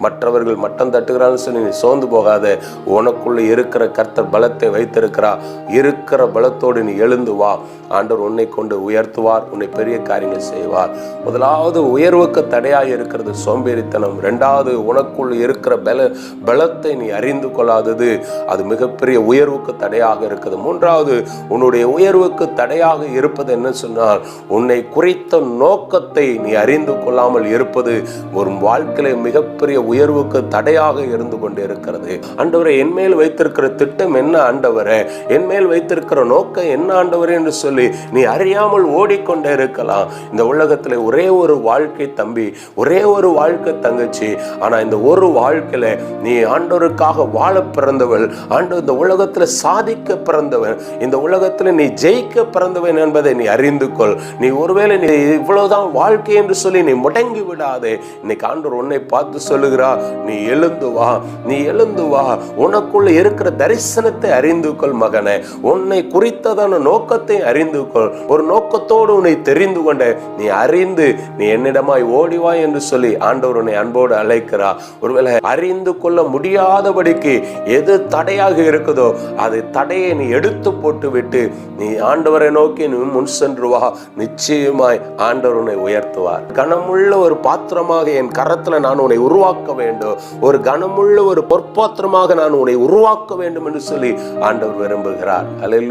மற்றவர்கள் மட்டம் தட்டுகிறான்னு சொல்லி நீ சோர்ந்து போகாத. உனக்குள்ள இருக்கிற கர்த்தர் பலத்தை வைத்திருக்கிறா. இருக்கிற பலத்தோடு நீ எழுந்து வா. ஆண்டவர் உன்னை கொண்டு உயர்த்துவார், உன்னை பெரிய காரியங்கள் செய்வார். முதலாவது உயர்வுக்கு தடையாக இருக்கிறது சோம்பேறித்தனம். இரண்டாவது உனக்குள் இருக்கிற பலத்தை நீ அறிந்து கொள்ளாதது, அது மிகப்பெரிய உயர்வுக்கு தடையாக இருக்குது. மூன்றாவது உன்னுடைய உயர்வுக்கு தடையாக இருப்பது என்ன சொன்னால், உன்னை குறித்த நோக்கத்தை நீ அறிந்து கொள்ளாமல் இருப்பது ஒரு வாழ்க்கையில மிகப்பெரிய உயர்வுக்கு தடையாக இருந்து கொண்டு இருக்கிறது. ஆண்டவரே, என் மேல் வைத்திருக்கிற திட்டம் என்ன ஆண்டவரே, என் மேல் வைத்திருக்கிற நோக்கம் என்ன ஆண்டவரே என்று சொல்லி நீ அறியாமல் ஓடிக்கொண்டே இருக்கலாம். இந்த உலகத்துல ஒரே ஒரு வாழ்க்கை தம்பி, ஒரே ஒரு வாழ்க்கை தங்கச்சி. ஆனா இந்த ஒரு வாழ்க்கையில நீ ஆண்டவருக்காக வாழ பிறந்தவள், ஆண்டவர் இந்த உலகத்துல சாதிக்க பிறந்தவன், இந்த உலகத்துல நீ ஜெயிக்க பிறந்தவன் என்பதை நீ அறிந்து கொள். நீ ஒருவேளை நீ இவ்வளவுதான் வாழ்க்கை என்று சொல்லி நீ முடங்கி விடாதே. இன்னைக்கு ஆண்டவர் உன்னை பார்த்து சொல்லுகிறா, நீ எழுந்து வா, நீ எழுந்து வா. உனக்குள்ள இருக்கிற தரிசனத்தை அறிந்து கொள் மகனே. உன்னை குறித்ததான நோக்கத்தை அறிந்து கொள். ஒரு நோக்கத்தோடு உன்னை தெரிந்து கொண்ட நீ அறிந்து நீ என்னிடமாய் ஓடிவா என்று சொல்லி ஆண்டவர் உன்னை அன்போடு அழைக்கிறா. ஒருவேளை அறிந்து கொள்ள முடியாதபடிக்கு எது தடையாக இருக்குதோ அது தடையை நீ எடுத்து போட்டு விட்டு நீ ஆண்டவரை நோக்கி நீ முன் சென்று வா. நிச்சயமாய் ஆண்டவர் உன்னை உயர்த்துவார். கனமுள்ள ஒரு பாத்திரமாக என் கரத்துல நான் உன்னை உருவாக்க வேண்டும், ஒரு கனமுள்ள ஒரு பொற்பாத்திரமாக நான் உன்னை உருவாக்க வேண்டும் என்று சொல்லி ஆண்டவர் விரும்புகிறார். அல்லேலூயா.